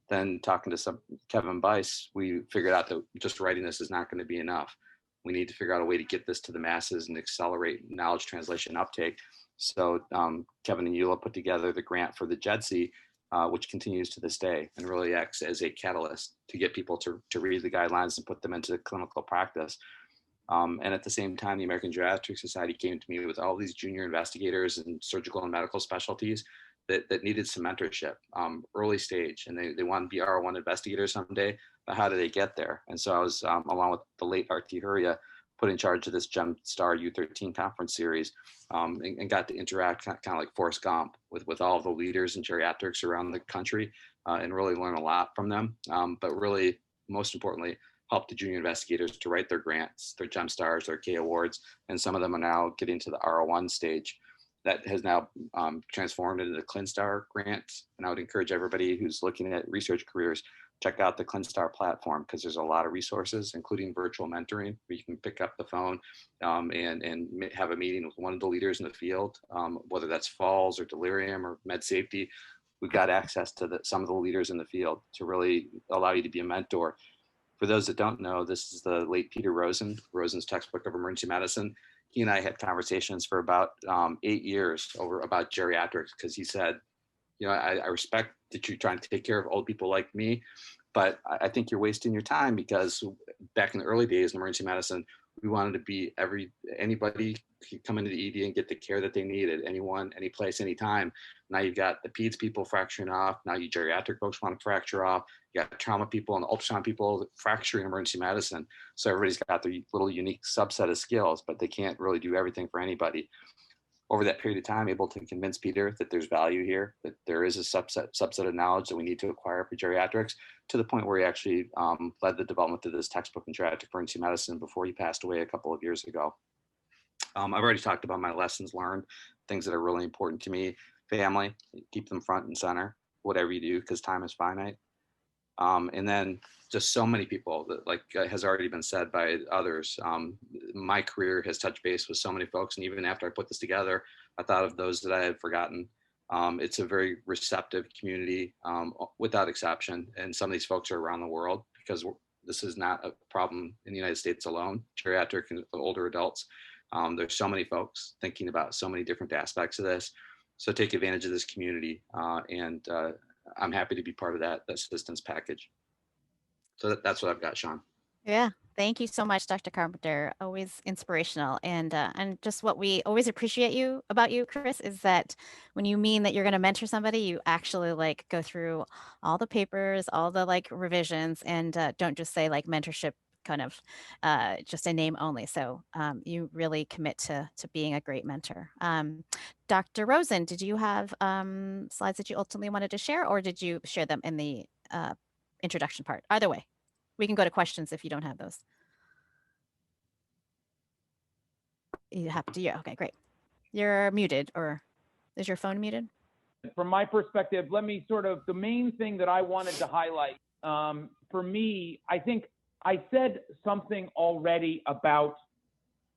Then talking to Kevin Bice, we figured out that just writing this is not going to be enough. We need to figure out a way to get this to the masses and accelerate knowledge translation uptake. So Kevin and EULA put together the grant for the GEDC, which continues to this day and really acts as a catalyst to get people to read the guidelines and put them into clinical practice. And at the same time, the American Geriatric Society came to me with all these junior investigators and surgical and medical specialties that needed some mentorship, early stage, and they want to be R1 investigators someday, but how do they get there? And so I was, along with the late Art Huria, put in charge of this GemStar U13 conference series, and got to interact kind of like Forrest Gump with all the leaders in geriatrics around the country, and really learn a lot from them. But really, most importantly, help the junior investigators to write their grants, their GemStars, their K Awards, and some of them are now getting to the R01 stage. That has now transformed into the ClinStar grants. And I would encourage everybody who's looking at research careers, check out the ClinStar platform, because there's a lot of resources, including virtual mentoring, where you can pick up the phone and have a meeting with one of the leaders in the field, whether that's falls or delirium or med safety. We've got access to some of the leaders in the field to really allow you to be a mentor. For those that don't know, this is the late Peter Rosen, Rosen's textbook of emergency medicine. He and I had conversations for about 8 years about geriatrics, because he said, you know, I respect that you're trying to take care of old people like me, but I think you're wasting your time, because back in the early days in emergency medicine, we wanted to be anybody could come into the ED and get the care that they needed, anyone, any place, anytime. Now you've got the peds people fracturing off. Now you geriatric folks want to fracture off. You got trauma people and ultrasound people fracturing emergency medicine. So everybody's got their little unique subset of skills, but they can't really do everything for anybody. Over that period of time, able to convince Peter that there's value here, that there is a subset of knowledge that we need to acquire for geriatrics, to the point where he actually led the development of this textbook in geriatric emergency medicine before he passed away a couple of years ago. I've already talked about my lessons learned, things that are really important to me. Family, keep them front and center, whatever you do, because time is finite. And then just so many people that, like has already been said by others, my career has touched base with so many folks. And even after I put this together, I thought of those that I had forgotten. It's a very receptive community, without exception. And some of these folks are around the world, because this is not a problem in the United States alone, geriatric and older adults. There's so many folks thinking about so many different aspects of this. So take advantage of this community, and I'm happy to be part of that assistance package. So that's what I've got, Sean. Yeah, thank you so much, Dr. Carpenter. Always inspirational, and just what we always appreciate about you, Chris, is that when you mean that you're going to mentor somebody, you actually like go through all the papers, all the like revisions, and don't just say like mentorship, kind of just a name only. So you really commit to being a great mentor. Dr. Rosen, did you have slides that you ultimately wanted to share, or did you share them in the introduction part? Either way, we can go to questions if you don't have those. You have to, yeah, okay, great. You're muted, or is your phone muted? From my perspective, let me the main thing that I wanted to highlight, for me, I think I said something already about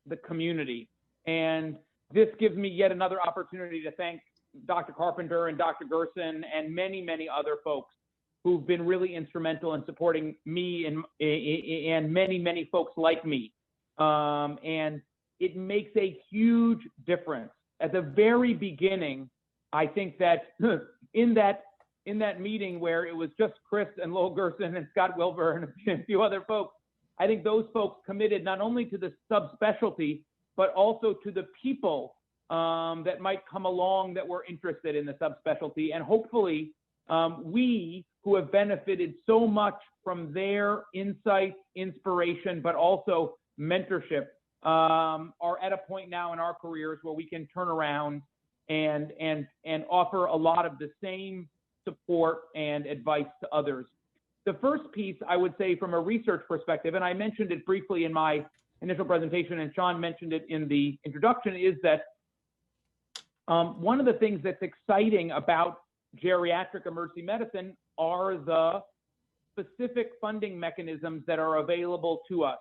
the community, and this gives me yet another opportunity to thank Dr. Carpenter and Dr. Gerson and many, many other folks who've been really instrumental in supporting me and many, many folks like me. And it makes a huge difference. At the very beginning, I think that in that meeting where it was just Chris and Lowell Gerson and Scott Wilbur and a few other folks, I think those folks committed not only to the subspecialty, but also to the people that might come along that were interested in the subspecialty. And hopefully we who have benefited so much from their insights, inspiration, but also mentorship are at a point now in our careers where we can turn around and offer a lot of the same support and advice to others. The first piece I would say from a research perspective, and I mentioned it briefly in my initial presentation and Sean mentioned it in the introduction, is that one of the things that's exciting about geriatric emergency medicine are the specific funding mechanisms that are available to us.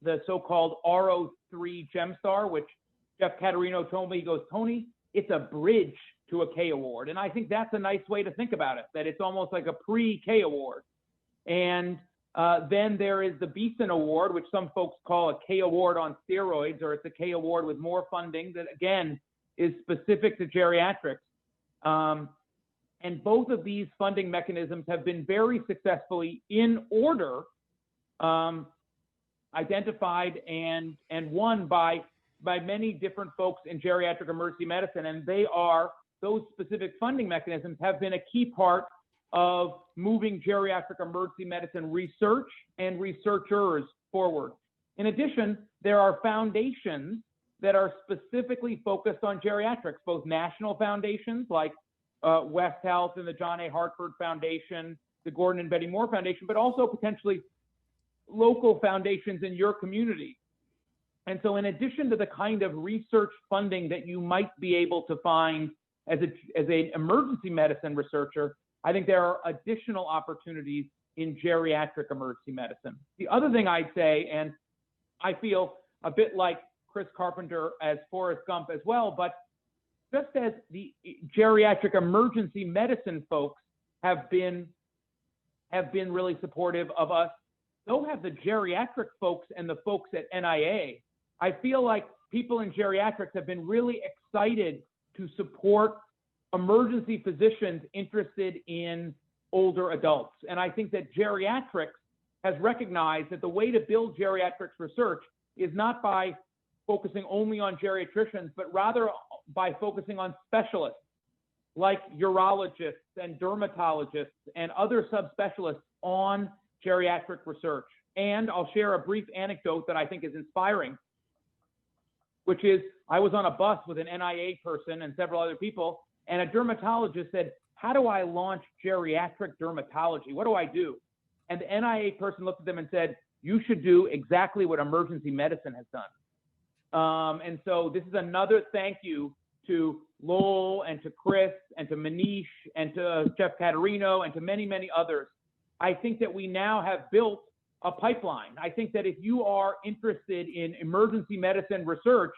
The so-called RO3 GEMSTAR, which Jeff Caterino told me, he goes, Tony, it's a bridge to a K award. And I think that's a nice way to think about it, that it's almost like a pre-K award. And then there is the Beeson Award, which some folks call a K award on steroids, or it's a K award with more funding that, again, is specific to geriatrics. And both of these funding mechanisms have been very successfully in order identified and won by many different folks in geriatric emergency medicine. And those specific funding mechanisms have been a key part of moving geriatric emergency medicine research and researchers forward. In addition, there are foundations that are specifically focused on geriatrics, both national foundations like West Health and the John A. Hartford Foundation, the Gordon and Betty Moore Foundation, but also potentially local foundations in your community. And so in addition to the kind of research funding that you might be able to find as an emergency medicine researcher, I think there are additional opportunities in geriatric emergency medicine. The other thing I'd say, and I feel a bit like Chris Carpenter as Forrest Gump as well, but just as the geriatric emergency medicine folks have been really supportive of us, so have the geriatric folks and the folks at NIA. I feel like people in geriatrics have been really excited to support emergency physicians interested in older adults. And I think that geriatrics has recognized that the way to build geriatrics research is not by focusing only on geriatricians, but rather by focusing on specialists like urologists and dermatologists and other subspecialists on geriatric research. And I'll share a brief anecdote that I think is inspiring, which is I was on a bus with an NIA person and several other people, and a dermatologist said, how do I launch geriatric dermatology? What do I do? And the NIA person looked at them and said, you should do exactly what emergency medicine has done. And so this is another thank you to Lowell and to Chris and to Manish and to Jeff Caterino and to many, many others. I think that we now have built a pipeline. I think that if you are interested in emergency medicine research,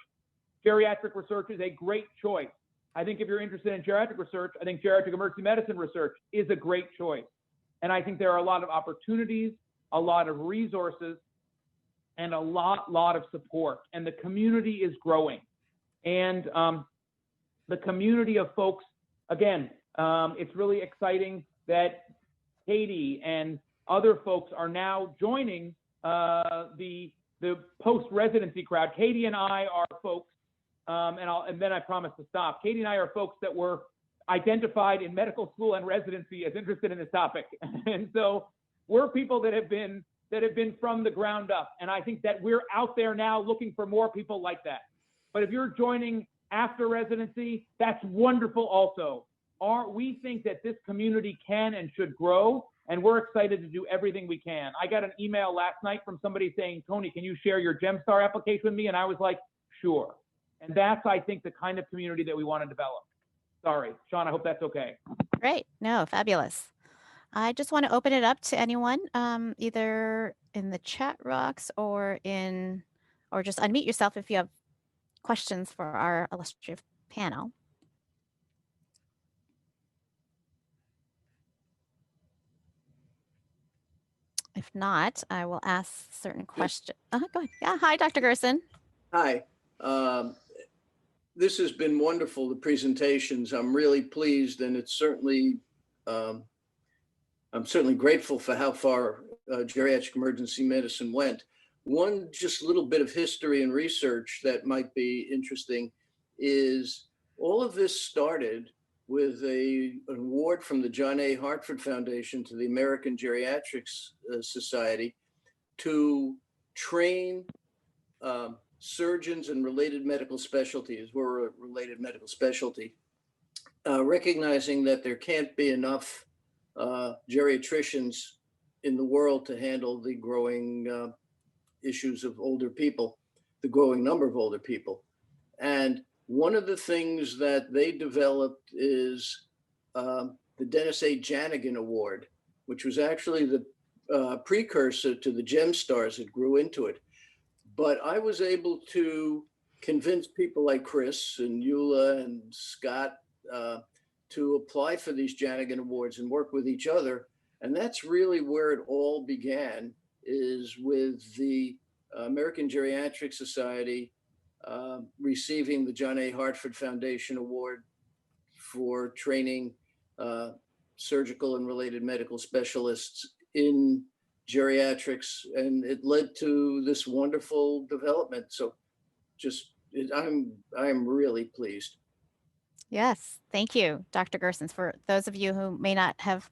geriatric research is a great choice. I think if you're interested in geriatric research, I think geriatric emergency medicine research is a great choice. And I think there are a lot of opportunities, a lot of resources, and a lot of support. And the community is growing. And the community of folks, again, it's really exciting that Katie and other folks are now joining the post-residency crowd. Katie and I are folks, and then I promise to stop. Katie and I are folks that were identified in medical school and residency as interested in this topic. And so we're people that have been from the ground up. And I think that we're out there now looking for more people like that. But if you're joining after residency, that's wonderful also. We think that this community can and should grow, and we're excited to do everything we can. I got an email last night from somebody saying, Tony, can you share your GEMSTAR application with me? And I was like, sure. And that's, I think, the kind of community that we want to develop. Sorry, Sean, I hope that's okay. Great. No, fabulous. I just want to open it up to anyone, either in the chat box or just unmute yourself if you have questions for our illustrious panel. If not, I will ask certain questions. Go ahead. Yeah. Hi, Dr. Gerson. Hi. This has been wonderful, the presentations. I'm really pleased, and it's certainly, I'm certainly grateful for how far geriatric emergency medicine went. one just little bit of history and research that might be interesting is all of this started with an award from the John A. Hartford Foundation to the American Geriatrics Society to train surgeons and related medical specialties. We're a related medical specialty, recognizing that there can't be enough geriatricians in the world to handle the growing issues of older people, the growing number of older people. And one of the things that they developed is the Dennis A. Janigan Award, which was actually the precursor to the Gem Stars that grew into it. But I was able to convince people like Chris and Eula and Scott to apply for these Janigan Awards and work with each other. And that's really where it all began, is with the American Geriatric Society receiving the John A. Hartford Foundation Award for training surgical and related medical specialists in geriatrics, and it led to this wonderful development. So I'm really pleased. Yes, thank you, Dr. Gerson. For those of you who may not have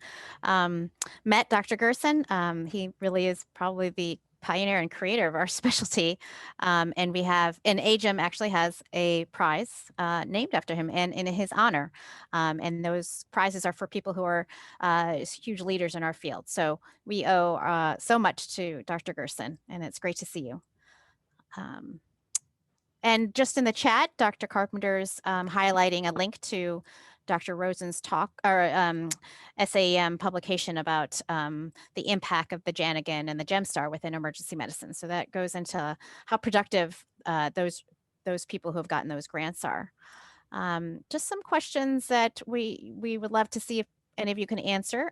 met Dr. Gerson, he really is probably the pioneer and creator of our specialty. And AGEM actually has a prize named after him and in his honor. And those prizes are for people who are huge leaders in our field. So we owe so much to Dr. Gerson, and it's great to see you. And just in the chat, Dr. Carpenter's highlighting a link to Dr. Rosen's talk or SAEM publication about the impact of the Janigan and the GemStar within emergency medicine. So that goes into how productive those people who have gotten those grants are. Just some questions that we would love to see if any of you can answer.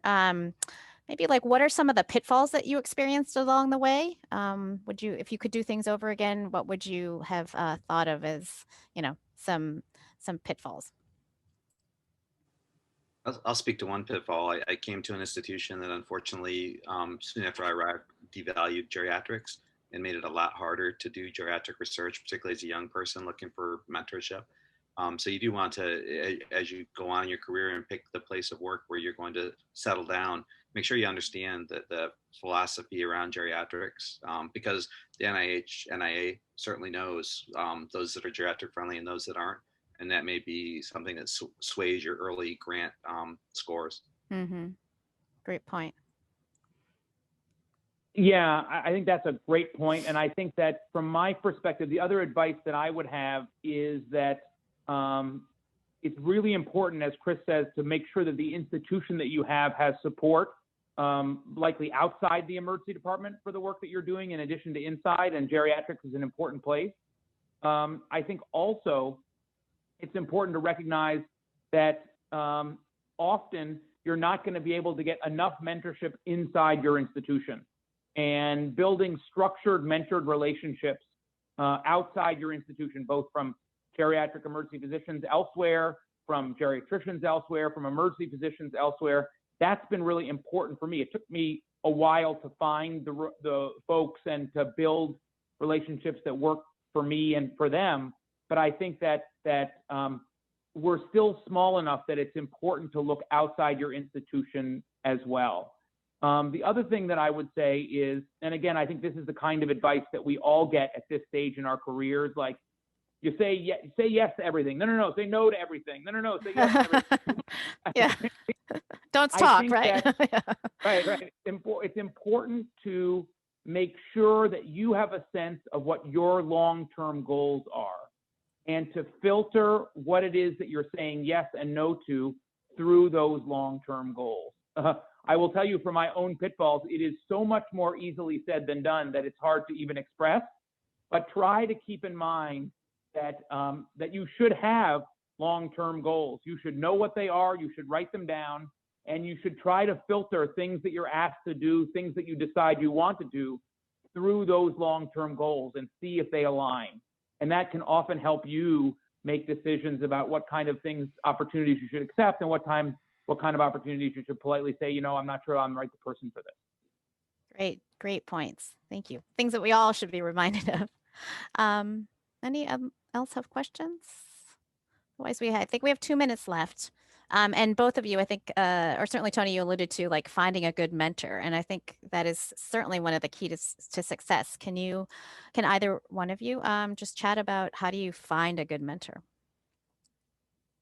Maybe like, what are some of the pitfalls that you experienced along the way? If you could do things over again, what would you have thought of as, some pitfalls? I'll speak to one pitfall. I came to an institution that unfortunately, soon after I arrived, devalued geriatrics and made it a lot harder to do geriatric research, particularly as a young person looking for mentorship. So you do want to, as you go on in your career and pick the place of work where you're going to settle down, make sure you understand the philosophy around geriatrics, because the NIA certainly knows those that are geriatric friendly and those that aren't. And that may be something that sways your early grant scores. Mm-hmm. Great point. Yeah, I think that's a great point. And I think that from my perspective, the other advice that I would have is that it's really important, as Chris says, to make sure that the institution that you have has support, likely outside the emergency department for the work that you're doing, in addition to inside, and geriatrics is an important place. I think also it's important to recognize that often you're not going to be able to get enough mentorship inside your institution, and building structured mentored relationships outside your institution, both from geriatric emergency physicians elsewhere, from geriatricians elsewhere, from emergency physicians elsewhere. That's been really important for me. It took me a while to find the folks and to build relationships that work for me and for them. But I think that we're still small enough that it's important to look outside your institution as well. The other thing that I would say is, and again, I think this is the kind of advice that we all get at this stage in our careers, like, you say yes to everything. No, say no to everything. No, say yes to everything. Yeah. Don't talk, right? Right. It's important to make sure that you have a sense of what your long-term goals are, and to filter what it is that you're saying yes and no to through those long-term goals. I will tell you from my own pitfalls, it is so much more easily said than done that it's hard to even express, but try to keep in mind that you should have long-term goals. You should know what they are, you should write them down, and you should try to filter things that you're asked to do, things that you decide you want to do, through those long-term goals and see if they align. And that can often help you make decisions about what kind of opportunities you should accept, and what kind of opportunities you should politely say, I'm not sure I'm the right person for this. Great points. Thank you. Things that we all should be reminded of. Any else have questions? Otherwise, I think we have 2 minutes left. And both of you, I think, or certainly Tony, you alluded to like finding a good mentor. And I think that is certainly one of the keys to success. Can either one of you just chat about how do you find a good mentor?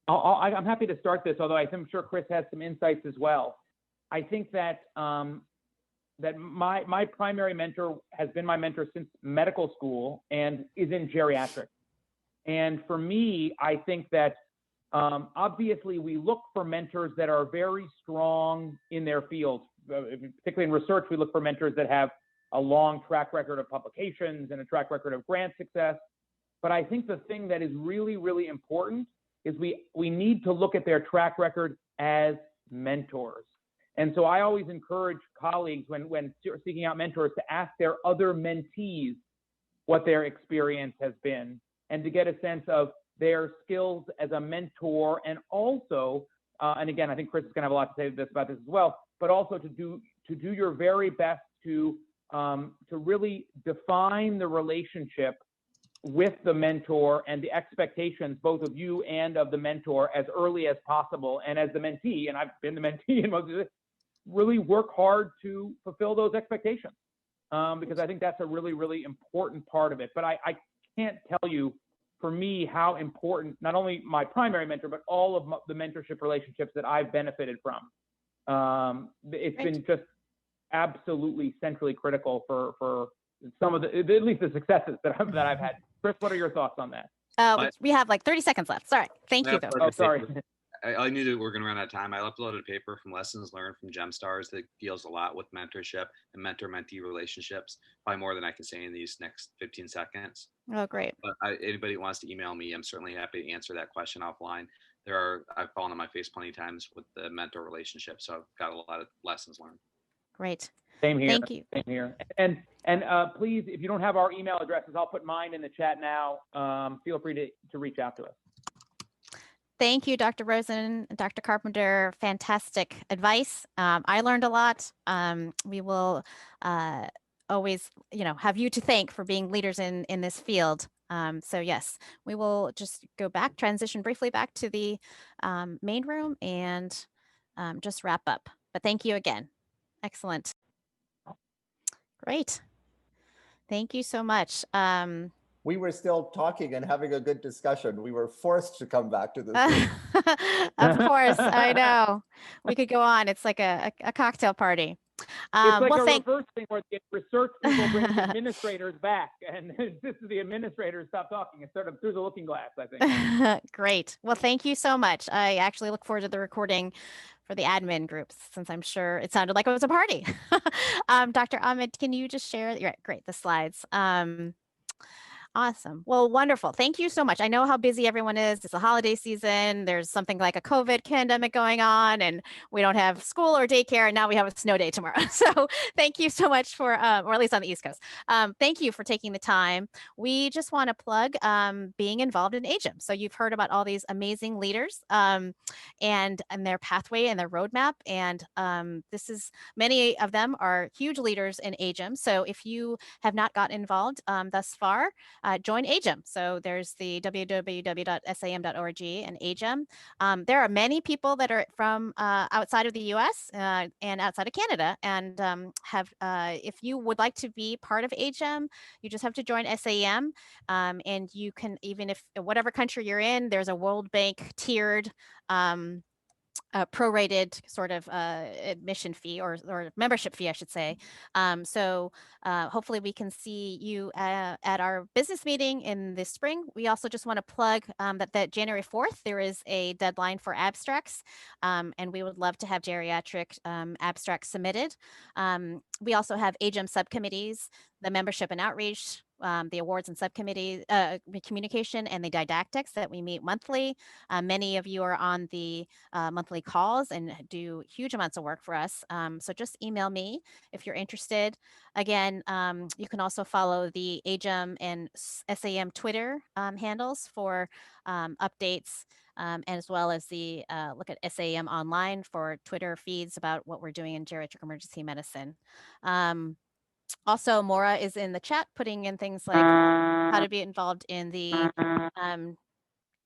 I'm happy to start this, although I'm sure Chris has some insights as well. I think that that my primary mentor has been my mentor since medical school and is in geriatrics. And for me, I think that obviously we look for mentors that are very strong in their field. Particularly in research, we look for mentors that have a long track record of publications and a track record of grant success. But I think the thing that is really, really important is we need to look at their track record as mentors. And so I always encourage colleagues when seeking out mentors to ask their other mentees what their experience has been and to get a sense of their skills as a mentor, and also, and again, I think Chris is going to have a lot to say about this as well, but also to do your very best to really define the relationship with the mentor and the expectations, both of you and of the mentor, as early as possible. And as the mentee, and I've been the mentee in most of this, really work hard to fulfill those expectations, because I think that's a really, really important part of it. But I can't tell you, for me, how important not only my primary mentor, but all of the mentorship relationships that I've benefited from. It's been just absolutely centrally critical for some of at least the successes that I've had. Chris, what are your thoughts on that? We have like 30 seconds left. Sorry. Thank you, though. Oh, sorry. I knew that we're going to run out of time. I uploaded a paper from Lessons Learned from GemStars that deals a lot with mentorship and mentor-mentee relationships, probably more than I can say in these next 15 seconds. Oh, great. But anybody who wants to email me, I'm certainly happy to answer that question offline. I've fallen on my face plenty of times with the mentor relationship, so I've got a lot of lessons learned. Great. Same here. Thank you. Same here. And please, if you don't have our email addresses, I'll put mine in the chat now. Feel free to reach out to us. Thank you, Dr. Rosen, Dr. Carpenter. Fantastic advice. I learned a lot. We will always, have you to thank for being leaders in this field. So yes, we will just transition briefly back to the main room and just wrap up. But thank you again. Excellent. Great. Thank you so much. We were still talking and having a good discussion. We were forced to come back to this. Of course, I know. We could go on. It's like a cocktail party. It's like a reverse thing where the research people bring the administrators back, and this is the administrators stop talking. It's sort of through the looking glass, I think. Great. Well, thank you so much. I actually look forward to the recording for the admin groups, since I'm sure it sounded like it was a party. Dr. Ahmed, can you just share? Great, the slides. Awesome. Well, wonderful. Thank you so much. I know how busy everyone is. It's a holiday season. There's something like a COVID pandemic going on, and we don't have school or daycare, and now we have a snow day tomorrow. So thank you so much for, or at least on the East Coast. Thank you for taking the time. We just want to plug being involved in AGEM. So you've heard about all these amazing leaders and their pathway and their roadmap. And many of them are huge leaders in AGEM. So if you have not gotten involved thus far, join AGEM. So there's the www.saem.org and AGEM. There are many people that are from outside of the US and outside of Canada. And if you would like to be part of AGEM, you just have to join SAEM. And you can, even if whatever country you're in, there's a World Bank tiered prorated sort of admission fee or membership fee, I should say. So hopefully we can see you at our business meeting in the spring. We also just want to plug that January 4th, there is a deadline for abstracts, and we would love to have geriatric abstracts submitted. We also have AGEM subcommittees, the membership and outreach, the awards and subcommittee communication, and the didactics that we meet monthly. Many of you are on the monthly calls and do huge amounts of work for us. So just email me if you're interested. Again, you can also follow the AGEM and SAEM Twitter handles for updates, and as well as the look at SAEM online for Twitter feeds about what we're doing in geriatric emergency medicine. Also, Maura is in the chat putting in things like how to be involved in the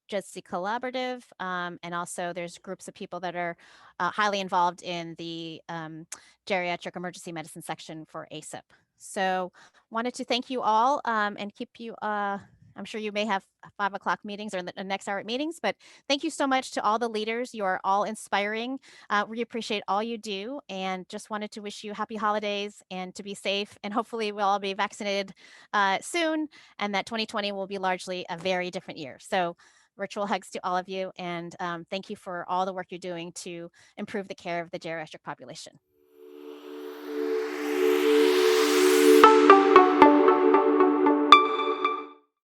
JEDC Collaborative, and also there's groups of people that are highly involved in the Geriatric Emergency Medicine section for ACIP. So wanted to thank you all and keep you, I'm sure you may have 5 o'clock meetings or the next hour meetings, but thank you so much to all the leaders. You are all inspiring. We appreciate all you do, and just wanted to wish you happy holidays and to be safe, and hopefully we'll all be vaccinated soon, and that 2020 will be largely a very different year. So virtual hugs to all of you, and thank you for all the work you're doing to improve the care of the geriatric population.